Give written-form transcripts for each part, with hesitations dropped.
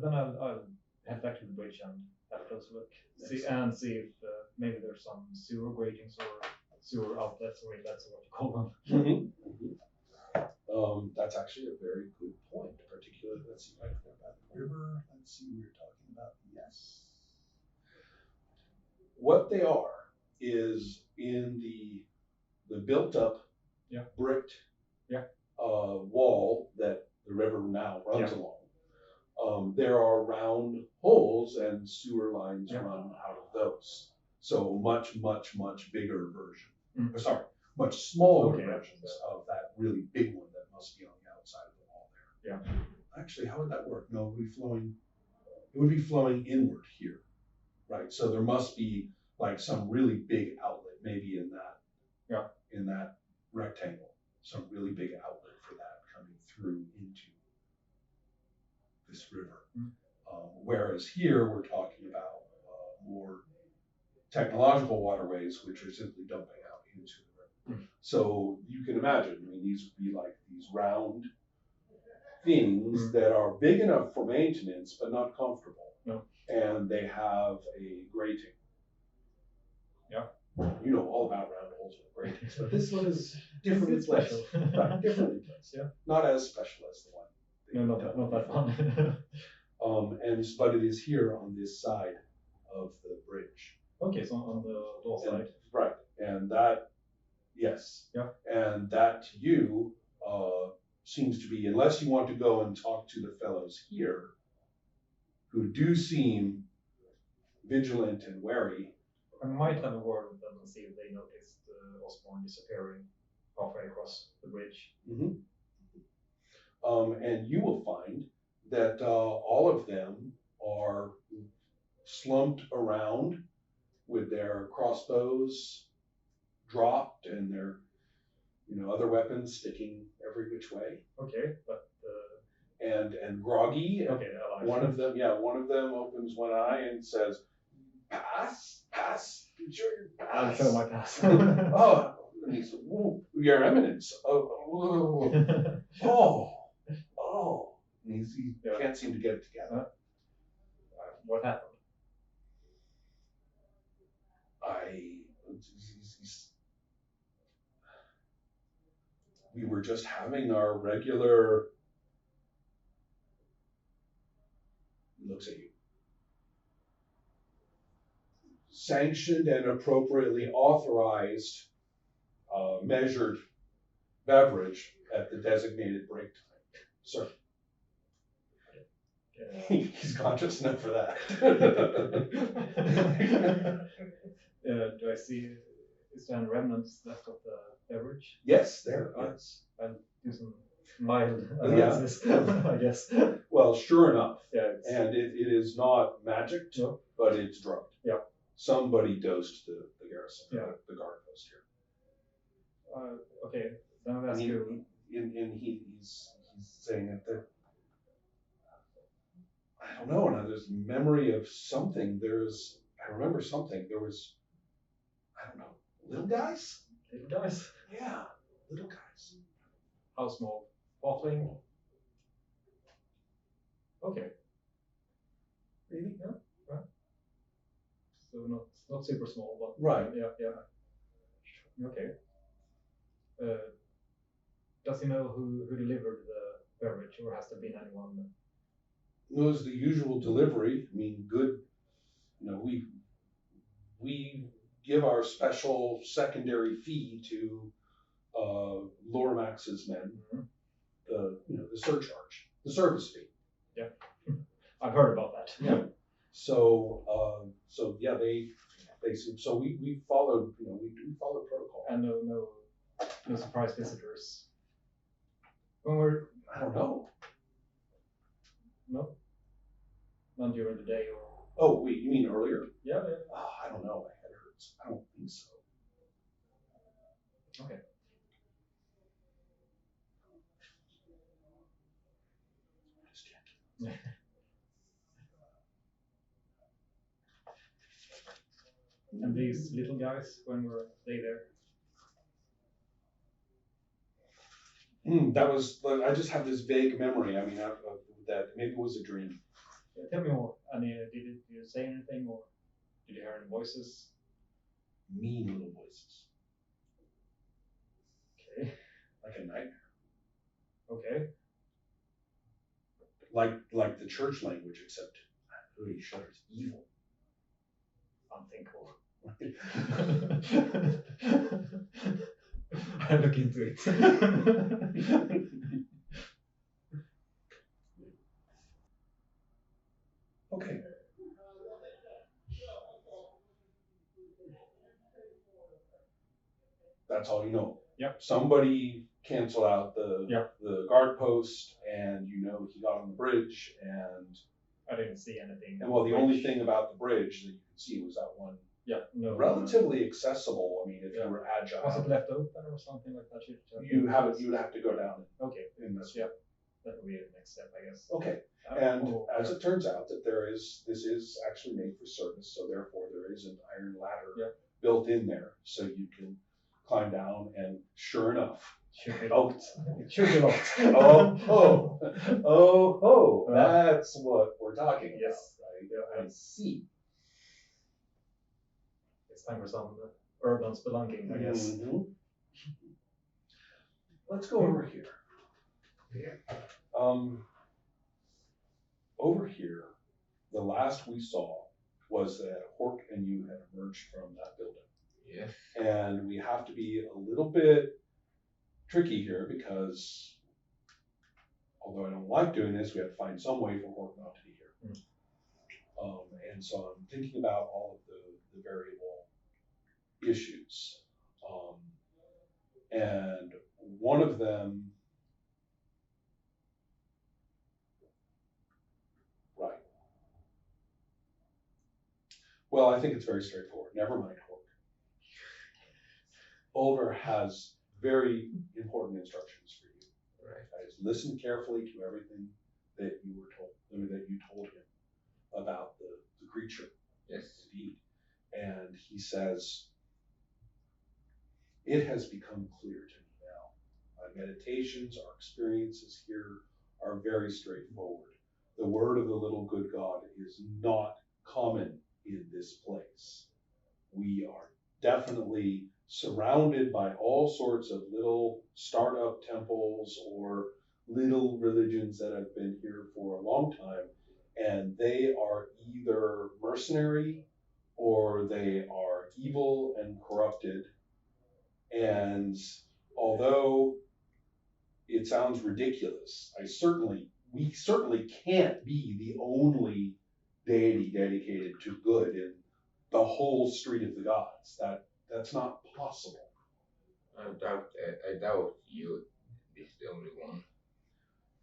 But then I'll head back to the bridge and have a closer look. See if maybe there's some sewer gratings or sewer outlets, or inlets, or what you call them. That's actually a very good point, particularly, let's see, right about the river, let's see, we were talking about, yes. What they are is in the built up bricked wall that the river now runs along. There are round holes and sewer lines run out of those. So much, much, much bigger version. Sorry, much smaller versions of that really big one that must be on the outside of the wall there. Yeah. Actually, how would that work? No, it would be flowing inward here, right? So there must be like some really big outlet, maybe in that rectangle, some really big outlet for that coming through into this river. Whereas here we're talking about more technological waterways, which are simply dumping out into the river. So you can imagine, I mean, these would be like these round things that are big enough for maintenance, but not comfortable. No. And they have a grating. Yeah. You know all about round holes with gratings, but this one is differently placed. Right, differently placed. Yeah. Not as special as the one. No, not that fun. But it is here on this side of the bridge. Okay, so on the door side. Right, and that, yes. Yeah. And that to you seems to be, unless you want to go and talk to the fellows here, who do seem vigilant and wary. I might have a word with them and see if they noticed Osborne disappearing halfway across the bridge. And you will find that all of them are slumped around with their crossbows dropped and their other weapons sticking every which way. Okay, but and groggy. Okay, one of them opens one eye and says, "Pass, show your pass." I'll show my pass. Oh, and he said, "Your Eminence." Oh. And he can't seem to get it together. What happened? We were just having our regular. He looks at you. Sanctioned and appropriately authorized, measured beverage at the designated break time, sir. He's conscious enough for that. Do I see? Is there any remnants left of the beverage? Yes, there is. I'll do some mild analysis, I guess. Well, sure enough. Yeah. And it is not magic, but it's drugged. Yeah. Somebody dosed the garrison, the guard post here. Okay, then I'll ask you. He's saying that I don't know. Now there's memory of something. I remember something. There was, I don't know, little guys? Little guys? Yeah, little guys. How small? Halfling? Okay. Really? Yeah. Right. So not super small, but right. Yeah. Okay. Does he know who delivered the beverage, or has there been anyone? Knows the usual delivery. I mean, good. We give our special secondary fee to Lormax's men. The surcharge, the service fee. Yeah, I've heard about that. Yeah. So they seem. So we followed. We followed protocol. And no surprise visitors. I don't know. No. None during the day or. Oh wait, you mean earlier? Yeah. Oh, I don't know. My head hurts. I don't think so. Okay. And these little guys, when were they there? That was. I just have this vague memory. I mean, that maybe it was a dream. Tell me more. I mean, did you say anything, or did you hear any voices? Mean little voices. Okay. Like a nightmare. Okay. Like the church language, except holy shudders, evil. Unthinkable. I look into it. Okay. That's all you know. Yep. Somebody canceled out the Yep. the guard post, and you know he got on the bridge, and I didn't see anything. And well, the only thing about the bridge that you could see was that one. Yeah, no. Relatively accessible. I mean, if Yeah. you were agile. Was it left open or something like that? You would have to go down. Okay. In this. Yeah. That would be the next step, I guess. Okay. And as it turns out, that this is actually made for service, so therefore there is an iron ladder built in there, so you can climb down, and sure enough, should be locked. That's what we're talking about, right? Yeah. I see. It's time for some urban spelunking, I guess. Mm-hmm. Let's go over here. Yeah. Over here, the last we saw was that Hork and you had emerged from that building. Yeah. And we have to be a little bit tricky here because, although I don't like doing this, we have to find some way for Hork not to be here. And so I'm thinking about all of the variable issues. And one of them, right. Well, I think it's very straightforward. Never mind Hork. Oliver has very important instructions for you. Right. Listen carefully to everything that you were told, that you told him about the creature. Yes. Indeed. And he says, it has become clear to me now. My meditations, our experiences here are very straightforward. The word of the little good God is not common in this place. We are definitely surrounded by all sorts of little startup temples or little religions that have been here for a long time, and they are either mercenary or they are evil and corrupted. And although it sounds ridiculous, we certainly can't be the only deity dedicated to good in the whole street of the gods. That's not possible. I doubt you is the only one.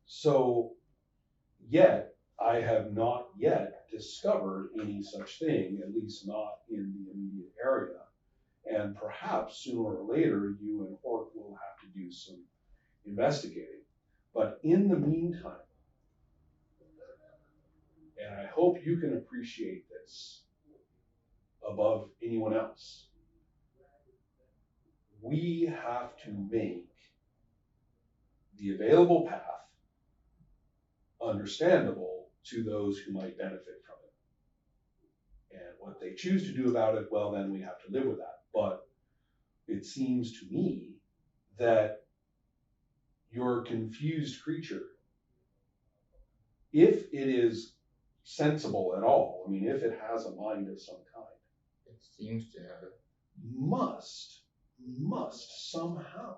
So, yet, I have not yet discovered any such thing, at least not in the immediate area. And perhaps sooner or later, you and Hork will have to do some investigating. But in the meantime, and I hope you can appreciate this above anyone else, we have to make the available path understandable to those who might benefit from it. And what they choose to do about it, well, then we have to live with that. But it seems to me that your confused creature, if it is sensible at all, I mean, if it has a mind of some kind, it seems to have it. Must somehow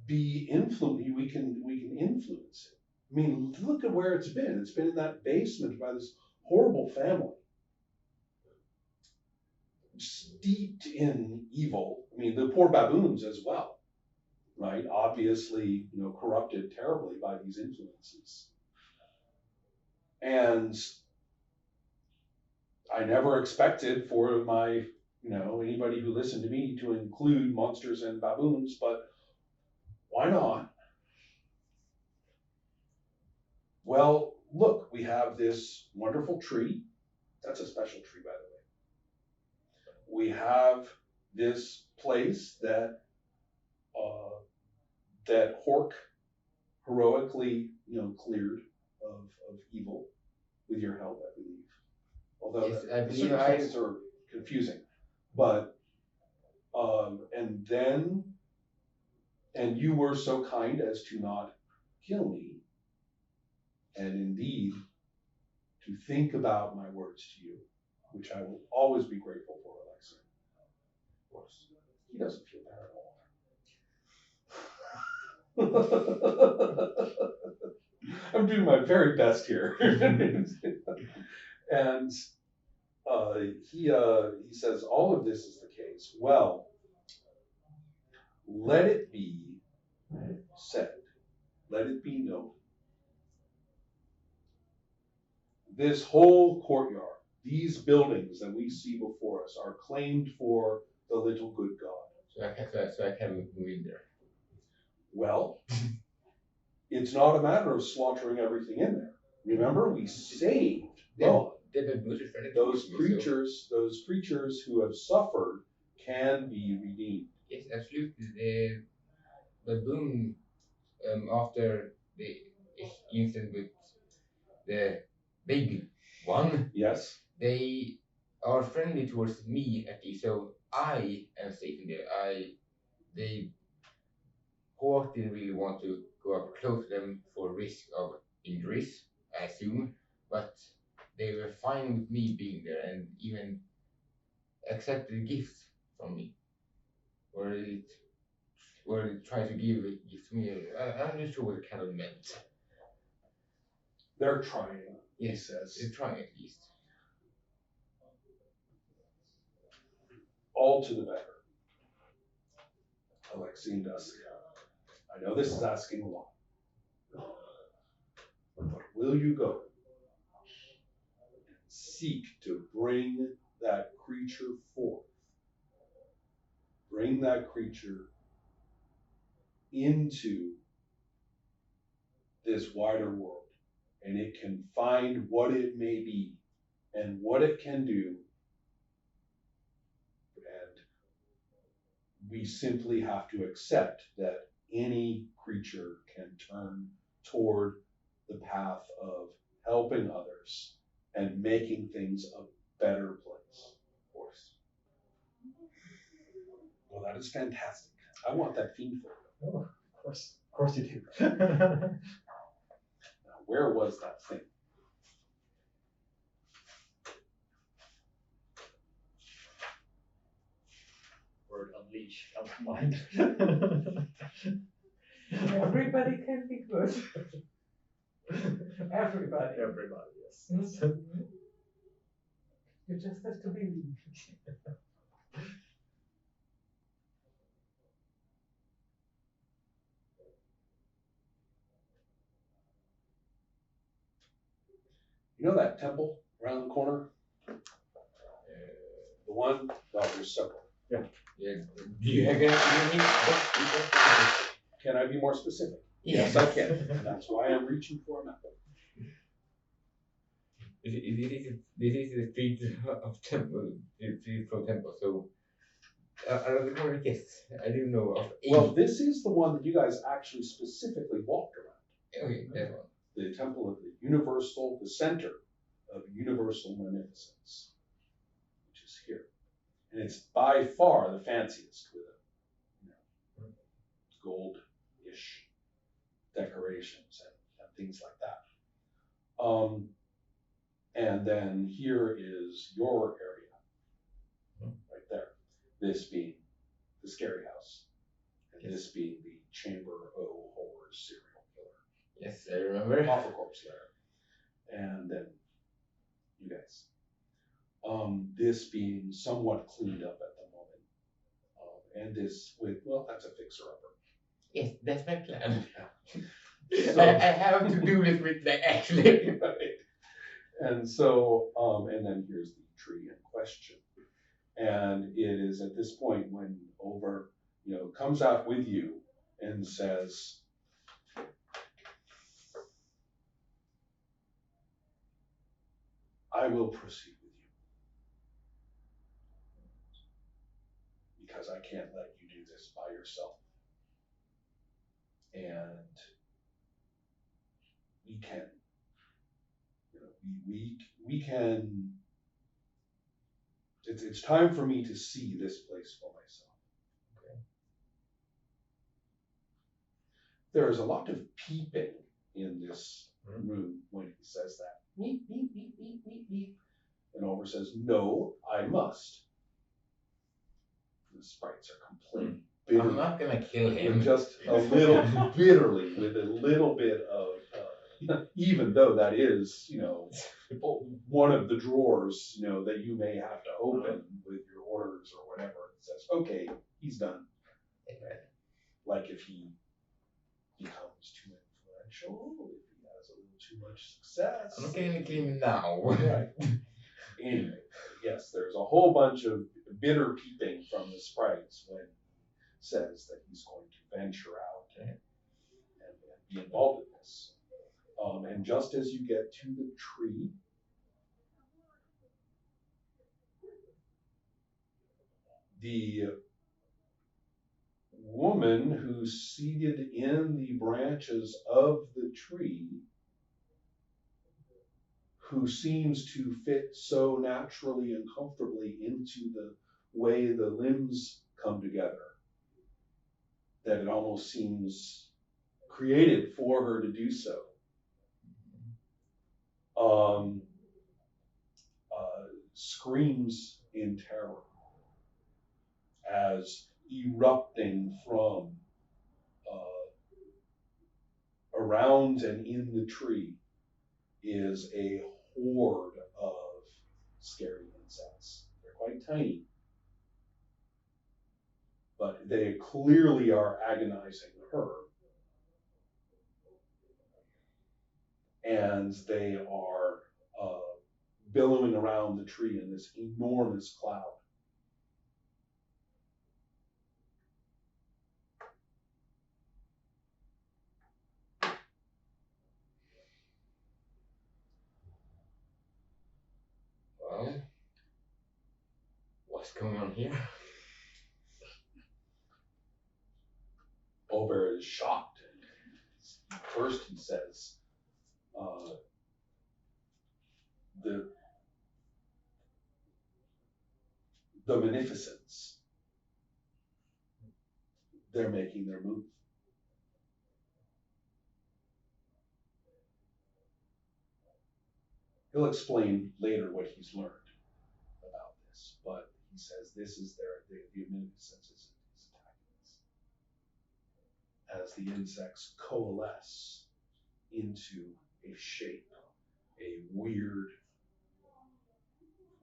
be influenced. We can influence it. I mean, look at where it's been. It's been in that basement by this horrible family, steeped in evil. I mean, the poor baboons as well, right? Obviously, corrupted terribly by these influences. And I never expected for my, anybody who listened to me to include monsters and baboons, but why not? Well, look, we have this wonderful tree. That's a special tree, by the way. We have this place that Hork heroically, cleared of evil with your help, I believe. Although Yes, the I believe circumstances are confusing. But, and you were so kind as to not kill me, and indeed to think about my words to you, which I will always be grateful for, Alexian. Of course, he doesn't feel bad at all. I'm doing my very best here. And he says, all of this is the case. Well, let it be said, let it be known. This whole courtyard, these buildings that we see before us are claimed for the little good God. So I can move in there. Well, it's not a matter of slaughtering everything in there. Remember, we saved Noah. Those creatures who have suffered can be redeemed. Yes, absolutely. The boom after the incident with the big one. Yes. They are friendly towards me at least, so I am safe in there. They Hawk didn't really want to go up close to them for risk of injuries, I assume, but they were fine with me being there and even accepted gifts from me. Or it tried to give gifts to me. I'm not sure what it kind of meant. They're trying, yes, he says. They're trying at least. All to the better. Alexian Dusk. I know this is asking a lot. But will you go and seek to bring that creature forth? Bring that creature into this wider world, and it can find what it may be and what it can do, and we simply have to accept that any creature can turn toward the path of helping others and making things a better place. Of course. Well, that is fantastic. I want that fiend for you. Oh, of course you do. Now, where was that thing? Word unleash comes to mind. Everybody can be good. Everybody. Everybody, yes. Mm-hmm. You just have to believe. You know that temple around the corner? The one? No, there's several. Yeah. Do you have Can I be more specific? Yes, I can. And that's why I'm reaching for a map. This is the street of temple, the street from temple. So around the corner, yes, I do know of. Well, this is the one that you guys actually specifically walked around. Okay, that one. The temple of the center of universal magnificence, which is here. And it's by far the fanciest with a gold-ish decorations and things like that. And then here is your area, right there. This being the scary house, and this being the Chamber O Horrors serial killer. Yes, I remember. Awful corpse lair. And then you guys. This being somewhat cleaned up at the moment. And this with, well, that's a fixer-upper. Yes, that's my plan. So, I have to do this with the actually. Right. And so, and then here's the tree in question. And it is at this point when Over, comes out with you and says, I will proceed with you because I can't let you do this by yourself. And can, we can. It's time for me to see this place for myself. Okay. There is a lot of peeping in this room when he says that. Beep, beep, beep, beep, beep, beep. And Over says, "No, I must." The sprites are complaining bitterly. I'm not gonna kill him. With just a little bitterly, with a little bit of, even though that is, one of the drawers, that you may have to open with your orders or whatever. It says, "Okay, he's done." Okay. Like if he becomes too influential, if he has a little too much success. I'm not gonna kill him now. Right. Anyway, yes, there's a whole bunch of bitter peeping from the sprites when he says that he's going to venture out and be involved in this. And just as you get to the tree, the woman who's seated in the branches of the tree, who seems to fit so naturally and comfortably into the way the limbs come together, that it almost seems created for her to do so. Screams in terror as erupting from around and in the tree is a horde of scary insects. They're quite tiny, but they clearly are agonizing her. And they are billowing around the tree in this enormous cloud. Well, what's going on here? Over is shocked. First he says, the Munificence, they're making their move. He'll explain later what he's learned about this, but he says this is the Munificence is attacking us. As the insects coalesce into a shape, a weird,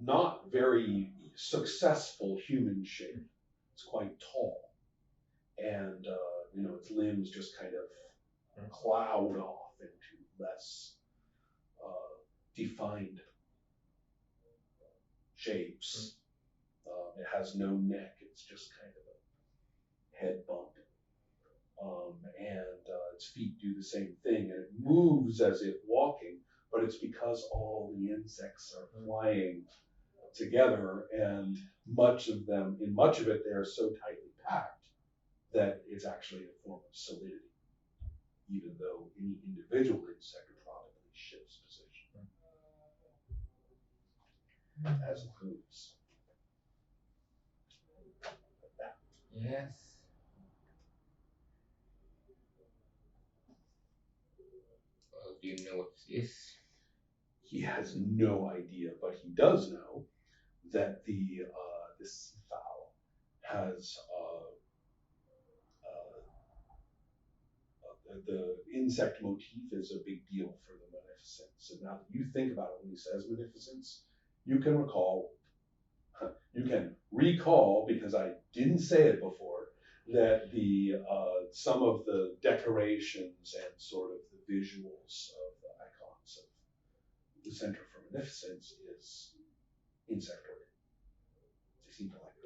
not very successful human shape. It's quite tall, and its limbs just kind of cloud off into less defined shapes. It has no neck; it's just kind of a head bump, and its feet do the same thing, and it moves as if walking, but it's because all the insects are flying together, and in much of it, they are so tightly packed that it's actually a form of solidity, even though any individual insect probably shifts position as it moves. Like that. Yes. Well, do you know what this is? He has no idea, but he does know that the seafowl has the insect motif is a big deal for the Munificence. And now that you think about it when he says Munificence, you can recall, because I didn't say it before, that the some of the decorations and sort of the visuals of the icons of the Center for Munificence is insectoid. They seem to like